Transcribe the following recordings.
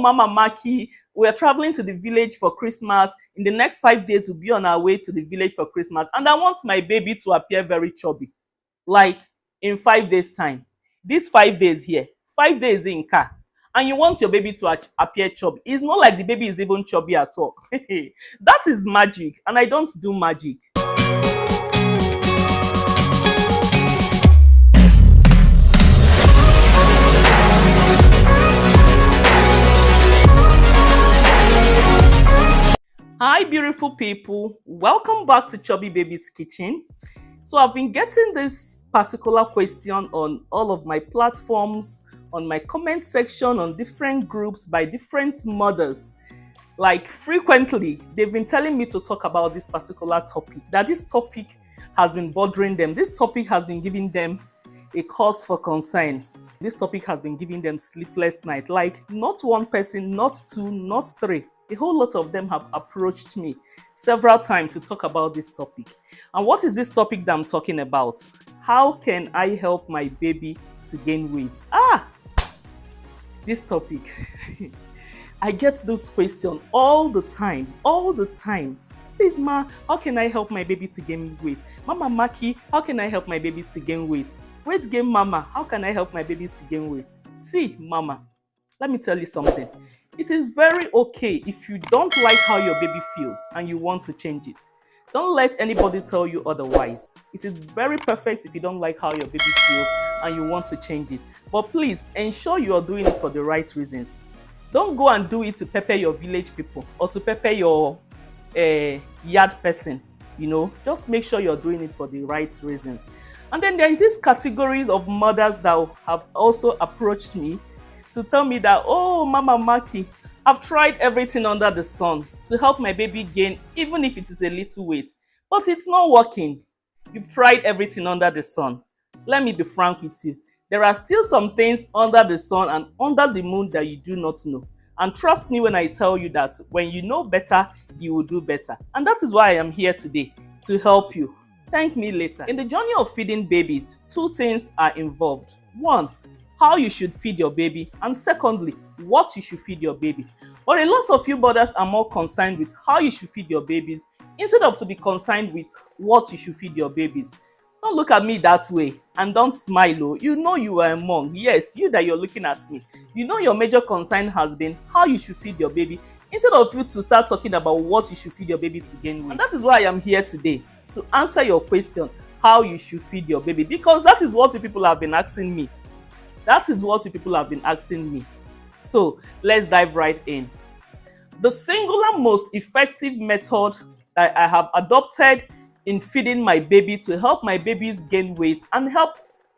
Mama Maki, we're traveling to the village for Christmas. In the next 5 days, we'll be on our way to the village for Christmas. And I want my baby to appear very chubby. Like in 5 days' time. These 5 days here, 5 days in car. And you want your baby to appear chubby. It's not like the baby is even chubby at all. That is magic. And I don't do magic. Hi beautiful people, welcome back to Chubby Baby's Kitchen. So I've been getting this particular question on all of my platforms, on my comment section, on different groups by different mothers. Like frequently, they've been telling me to talk about this particular topic, that this topic has been bothering them. This topic has been giving them a cause for concern. This topic has been giving them sleepless nights. Like not one person, not two, not three. A whole lot of them have approached me several times to talk about this topic. And what is this topic that I'm talking about? How can I help my baby to gain weight? This topic. I get those questions all the time. Please, Ma, how can I help my baby to gain weight? Mama Maki, how can I help my babies to gain weight? Weight gain Mama, how can I help my babies to gain weight? See, Mama, let me tell you something. It is very okay if you don't like how your baby feels and you want to change it. Don't let anybody tell you otherwise. It is very perfect if you don't like how your baby feels and you want to change it. But please ensure you are doing it for the right reasons. Don't go and do it to pepper your village people or to pepper your yard person. You know, just make sure you're doing it for the right reasons. And then there is this categories of mothers that have also approached me to tell me that, oh, Mama Maki, I've tried everything under the sun to help my baby gain, even if it is a little weight, but it's not working. You've tried everything under the sun. Let me be frank with you. There are still some things under the sun and under the moon that you do not know. And trust me when I tell you that when you know better, you will do better. And that is why I am here today, to help you. Thank me later. In the journey of feeding babies, two things are involved. One, how you should feed your baby, and secondly, what you should feed your baby. But a lot of you mothers are more concerned with how you should feed your babies instead of to be concerned with what you should feed your babies. Don't look at me that way and don't smile. Oh, you know you are a mom. Yes, you that you're looking at me. You know your major concern has been how you should feed your baby instead of you to start talking about what you should feed your baby to gain weight. And that is why I am here today, to answer your question, how you should feed your baby, because that is what you people have been asking me. That is what you people have been asking me. So let's dive right in. The singular most effective method that I have adopted in feeding my baby to help my babies gain weight and help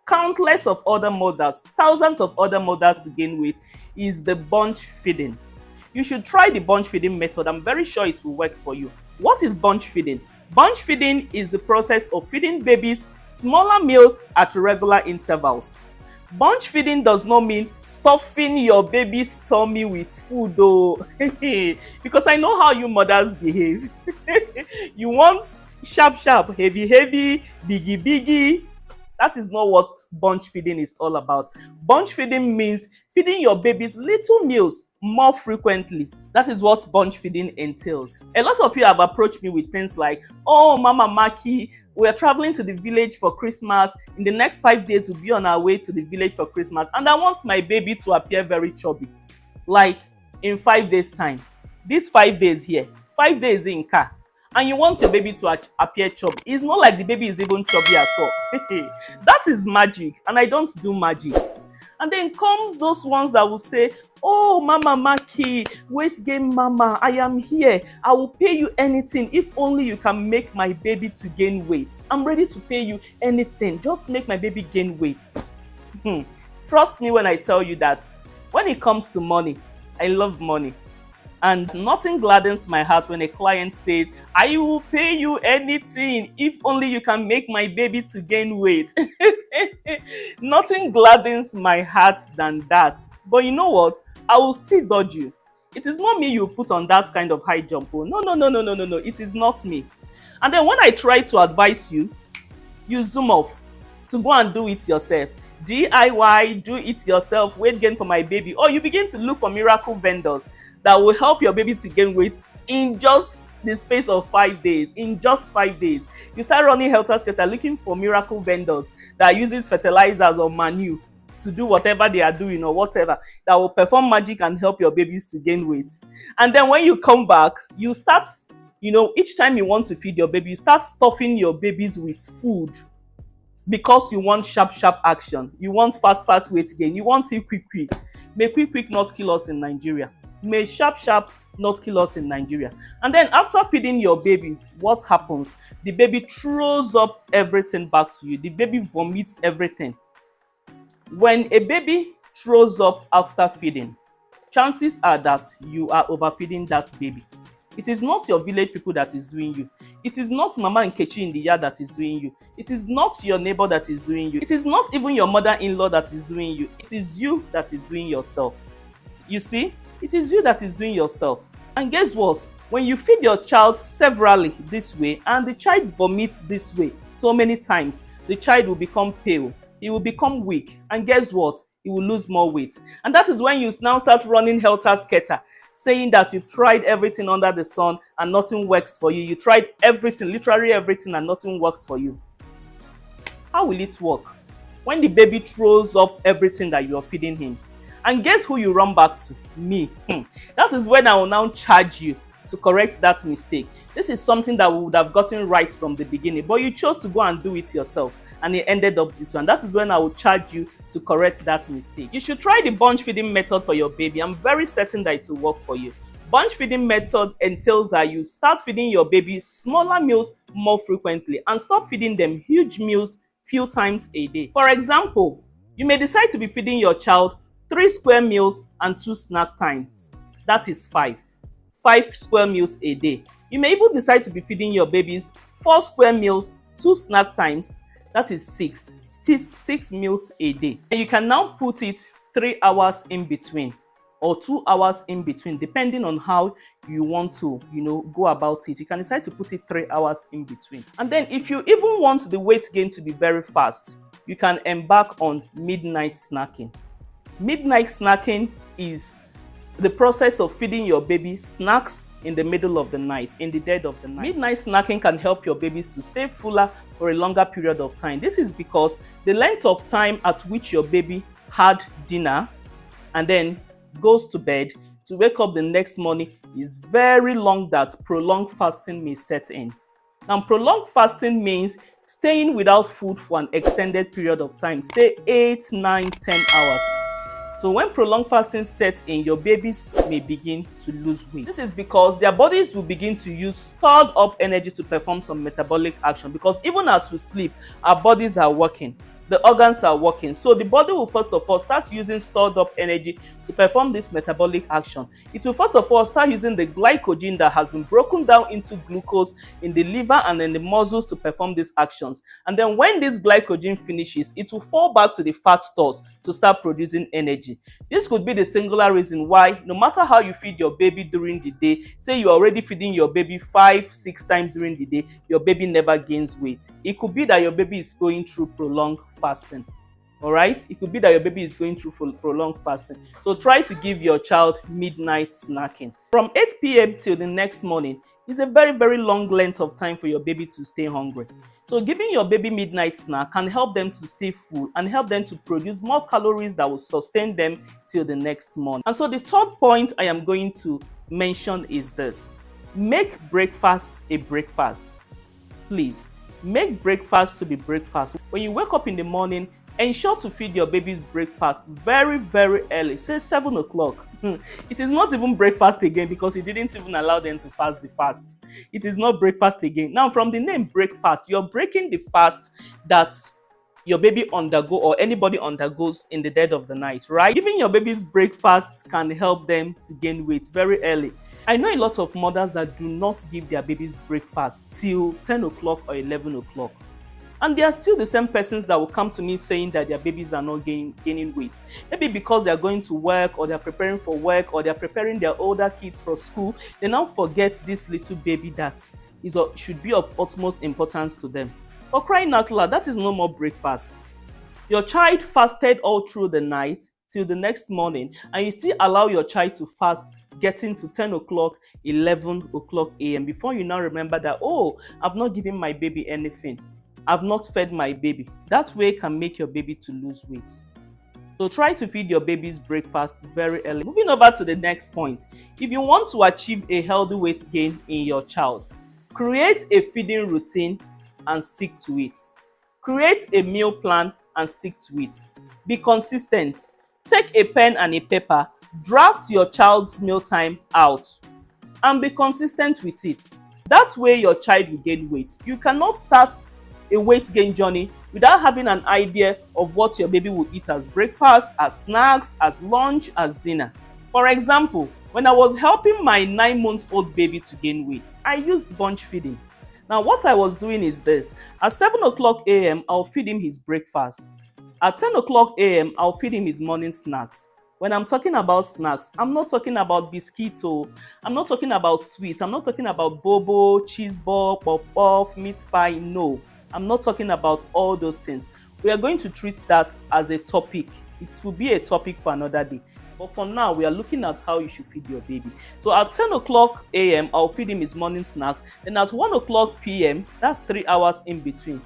countless of other mothers, thousands of other mothers to gain weight is the bunch feeding. You should try the bunch feeding method. I'm very sure it will work for you. What is bunch feeding? Bunch feeding is the process of feeding babies smaller meals at regular intervals. Bunch feeding does not mean stuffing your baby's tummy with food though. Because I know how you mothers behave. You want sharp, heavy, biggie. That is not what bunch feeding is all about. Bunch feeding means feeding your babies little meals more frequently. That is what bunch feeding entails. A lot of you have approached me with things like, oh, Mama Maki, we are traveling to the village for Christmas. In the next 5 days, we'll be on our way to the village for Christmas. And I want my baby to appear very chubby. Like in 5 days' time. These 5 days here, 5 days in car. And you want your baby to appear chubby. It's not like the baby is even chubby at all. That is magic. And I don't do magic. And then comes those ones that will say, oh, Mama Maki, weight gain Mama, I am here. I will pay you anything if only you can make my baby to gain weight. I'm ready to pay you anything. Just make my baby gain weight. Trust me when I tell you that when it comes to money, I love money. And nothing gladdens my heart when a client says, I will pay you anything if only you can make my baby to gain weight. Nothing gladdens my heart than that. But you know what? I will still dodge you. It is not me you put on that kind of high jump. Oh, no. It is not me. And then when I try to advise you, you zoom off to go and do it yourself. DIY, do it yourself, weight gain for my baby, or you begin to look for miracle vendors that will help your baby to gain weight in just the space of 5 days. In just 5 days, you start running helter skelter looking for miracle vendors that uses fertilizers or manure to do whatever they are doing or whatever that will perform magic and help your babies to gain weight. And then when you come back, you start, each time you want to feed your baby, you start stuffing your babies with food because you want sharp action, you want fast weight gain, you want it quick. May quick not kill us in Nigeria. May sharp not kill us in Nigeria. And then after feeding your baby, what happens? The baby throws up everything back to you. The baby vomits everything. When a baby throws up after feeding, chances are that you are overfeeding that baby. It is not your village people that is doing you. It is not Mama Nkechi in the yard that is doing you. It is not your neighbor that is doing you. It is not even your mother-in-law that is doing you. It is you that is doing yourself. You see, it is you that is doing yourself. And guess what? When you feed your child severally this way and the child vomits this way so many times, the child will become pale. He will become weak. And guess what? He will lose more weight. And that is when you now start running helter skelter, saying that you've tried everything under the sun and nothing works for you. You tried everything, literally everything, and nothing works for you. How will it work? When the baby throws up everything that you're feeding him. And guess who you run back to? Me. That is when I will now charge you to correct that mistake. This is something that we would have gotten right from the beginning, but you chose to go and do it yourself, and it ended up this one. That is when I will charge you to correct that mistake. You should try the bunch feeding method for your baby. I'm very certain that it will work for you. Bunch feeding method entails that you start feeding your baby smaller meals more frequently and stop feeding them huge meals few times a day. For example, you may decide to be feeding your child 3 square meals and 2 snack times. That is 5 square meals a day. You may even decide to be feeding your babies 4 square meals, 2 snack times. That is 6 meals a day. And you can now put it 3 hours in between or 2 hours in between, depending on how you want to, go about it. You can decide to put it 3 hours in between. And then if you even want the weight gain to be very fast, you can embark on midnight snacking. Midnight snacking is the process of feeding your baby snacks in the middle of the night, in the dead of the night. Midnight snacking can help your babies to stay fuller for a longer period of time. This is because the length of time at which your baby had dinner and then goes to bed to wake up the next morning is very long, that prolonged fasting may set in. And prolonged fasting means staying without food for an extended period of time. Stay 8, 9, 10 hours. So when prolonged fasting sets in, your babies may begin to lose weight. This is because their bodies will begin to use stored up energy to perform some metabolic action, because even as we sleep, our bodies are working. The organs are working. So the body will first of all start using stored up energy to perform this metabolic action. It will first of all start using the glycogen that has been broken down into glucose in the liver and in the muscles to perform these actions. And then when this glycogen finishes, it will fall back to the fat stores to start producing energy. This could be the singular reason why no matter how you feed your baby during the day, say you're already feeding your baby 5, 6 times during the day, your baby never gains weight. It could be that your baby is going through prolonged fasting. All right, it could be that your baby is going through prolonged fasting. So try to give your child midnight snacking. From 8 p.m. till the next morning is a very, very long length of time for your baby to stay hungry. So giving your baby midnight snack can help them to stay full and help them to produce more calories that will sustain them till the next morning. And so the third point I am going to mention is this: make breakfast a breakfast. Please, make breakfast to be breakfast. When you wake up in the morning, ensure to feed your baby's breakfast very, very early, say 7 o'clock. It is not even breakfast again, because he didn't even allow them to fast the fast. It is not breakfast again. Now, from the name breakfast, you're breaking the fast that your baby undergo or anybody undergoes in the dead of the night, right? Giving your baby's breakfast can help them to gain weight very early. I know a lot of mothers that do not give their babies breakfast till 10 o'clock or 11 o'clock. And they are still the same persons that will come to me saying that their babies are not gaining weight. Maybe because they are going to work, or they are preparing for work, or they are preparing their older kids for school. They now forget this little baby that should be of utmost importance to them. For crying out loud, that is no more breakfast. Your child fasted all through the night till the next morning, and you still allow your child to fast getting to 10 o'clock, 11 o'clock a.m. before you now remember that, oh, I've not given my baby anything. I've not fed my baby. That way can make your baby to lose weight. So try to feed your baby's breakfast very early. Moving over to the next point. If you want to achieve a healthy weight gain in your child, create a feeding routine and stick to it. Create a meal plan and stick to it. Be consistent. Take a pen and a paper, draft your child's mealtime out, and be consistent with it. That way your child will gain weight. You cannot start a weight gain journey without having an idea of what your baby will eat as breakfast, as snacks, as lunch, as dinner. For example, when I was helping my 9-month-old baby to gain weight, I used bunch feeding. Now what I was doing is this: at 7 o'clock a.m. I'll feed him his breakfast. At 10 o'clock a.m. I'll feed him his morning snacks. When I'm talking about snacks, I'm not talking about biscuito, I'm not talking about sweets, I'm not talking about bobo, cheese ball, puff puff, meat pie. No, I'm not talking about all those things. We are going to treat that as a topic. It will be a topic for another day. But for now, we are looking at how you should feed your baby. So at 10 o'clock a.m., I'll feed him his morning snacks. Then at 1 o'clock p.m., that's 3 hours in between.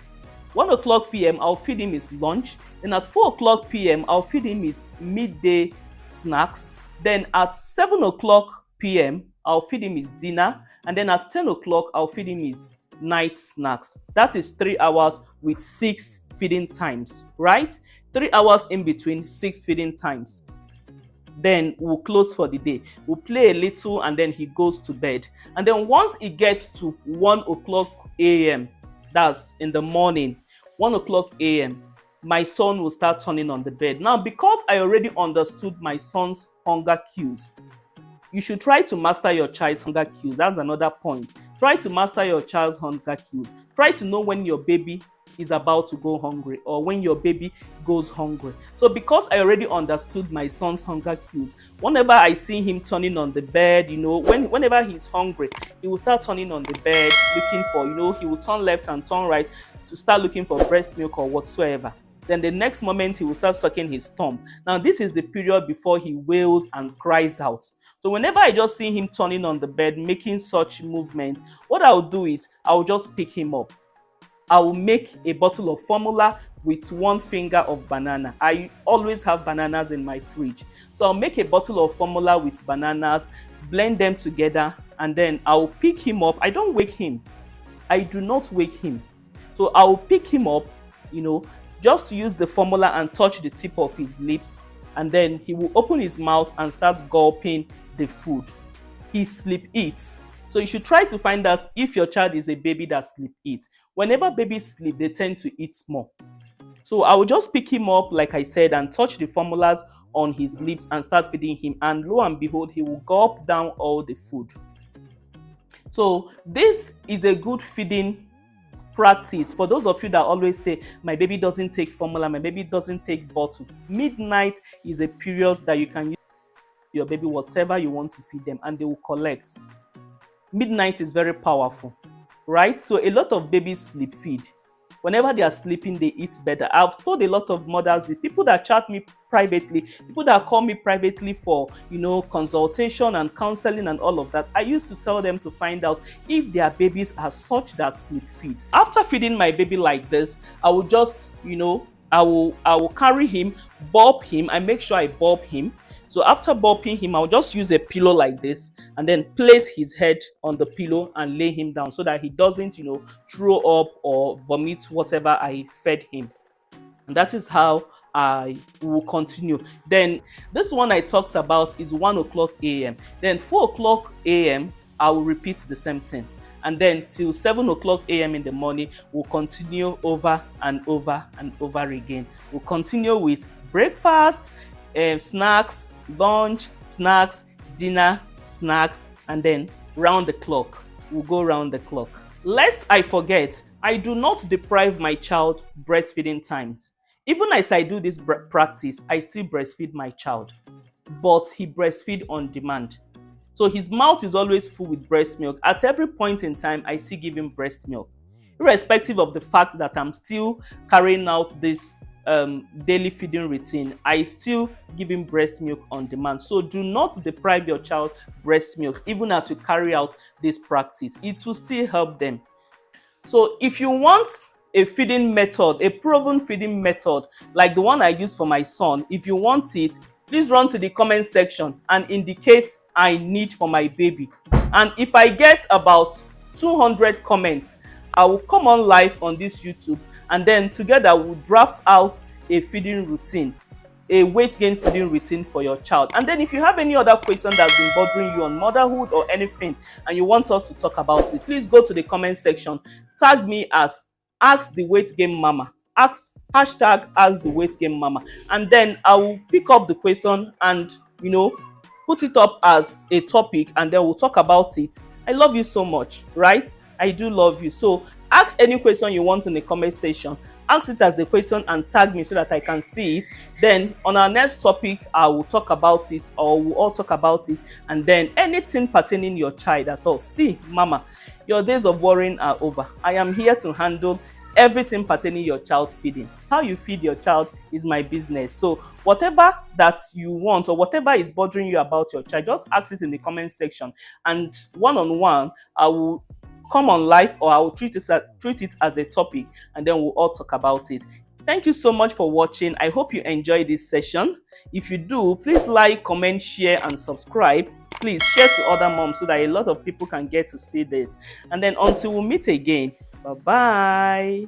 1 o'clock p.m., I'll feed him his lunch. Then at 4 o'clock p.m., I'll feed him his midday snacks. Then at 7 o'clock p.m., I'll feed him his dinner. And then at 10 o'clock, I'll feed him his night snacks. That is 3 hours with 6 feeding times, right? 3 hours in between, 6 feeding times. Then we'll close for the day. We'll play a little and then he goes to bed. And then once it gets to 1 o'clock a.m., that's in the morning, 1 o'clock a.m., my son will start turning on the bed. Now, because I already understood my son's hunger cues, you should try to master your child's hunger cues. That's another point. Try to master your child's hunger cues. Try to know when your baby is about to go hungry or when your baby goes hungry. So because I already understood my son's hunger cues, whenever I see him turning on the bed, whenever he's hungry, he will start turning on the bed looking for, he will turn left and turn right to start looking for breast milk or whatsoever. Then the next moment he will start sucking his thumb. Now this is the period before he wails and cries out. So whenever I just see him turning on the bed, making such movements, what I'll do is I'll just pick him up. I will make a bottle of formula with 1 finger of banana. I always have bananas in my fridge. So I'll make a bottle of formula with bananas, blend them together, and then I'll pick him up. I don't wake him. I do not wake him. So I'll pick him up, just to use the formula and touch the tip of his lips, and then he will open his mouth and start gulping the food. He sleep eats. So you should try to find out if your child is a baby that sleep eats. Whenever babies sleep, they tend to eat more. So I will just pick him up, like I said, and touch the formulas on his lips and start feeding him. And lo and behold, he will gulp down all the food. So this is a good feeding practice for those of you that always say, my baby doesn't take formula, my baby doesn't take bottle. Midnight is a period that you can use your baby whatever you want to feed them and they will collect. Midnight is very powerful, right? So a lot of babies sleep feed. Whenever they are sleeping, they eat better. I've told a lot of mothers, the people that chat me privately, people that call me privately for, consultation and counseling and all of that, I used to tell them to find out if their babies are such that sleep feed. After feeding my baby like this, I will just, I will carry him, burp him. I make sure I burp him. So after burping him, I'll just use a pillow like this and then place his head on the pillow and lay him down so that he doesn't, throw up or vomit whatever I fed him. And that is how I will continue. Then this one I talked about is 1 o'clock a.m. Then 4 o'clock a.m. I will repeat the same thing. And then till 7 o'clock a.m. in the morning, we'll continue over and over and over again. We'll continue with breakfast, snacks, lunch, snacks, dinner, snacks, and then round the clock. We'll go round the clock. Lest I forget, I do not deprive my child breastfeeding times. Even as I do this practice, I still breastfeed my child, but he breastfeed on demand. So his mouth is always full with breast milk. At every point in time, I still give him breast milk, irrespective of the fact that I'm still carrying out this daily feeding routine, I still give him breast milk on demand. So do not deprive your child breast milk even as you carry out this practice. It will still help them. So if you want a feeding method, a proven feeding method like the one I use for my son, if you want it, please run to the comment section and indicate I need for my baby. And if I get about 200 comments, I will come on live on this YouTube, and then together we'll draft out a feeding routine, a weight gain feeding routine for your child. And then if you have any other question that's been bothering you on motherhood or anything and you want us to talk about it, please go to the comment section, tag me as ask the weight gain mama, hashtag ask the weight gain mama, and then I will pick up the question and put it up as a topic, and then we'll talk about it. I love you so much, right? I do love you. So ask any question you want in the comment section. Ask it as a question and tag me so that I can see it. Then on our next topic, I will talk about it, or we'll all talk about it. And then anything pertaining your child at all. See, mama, your days of worrying are over. I am here to handle everything pertaining your child's feeding. How you feed your child is my business. So whatever that you want or whatever is bothering you about your child, just ask it in the comment section. And one-on-one, I will come on live, or I will treat it as a topic, and then we'll all talk about it. Thank you so much for watching. I hope you enjoyed this session. If you do, please like, comment, share, and subscribe. Please share to other moms so that a lot of people can get to see this. And then until we meet again, bye-bye.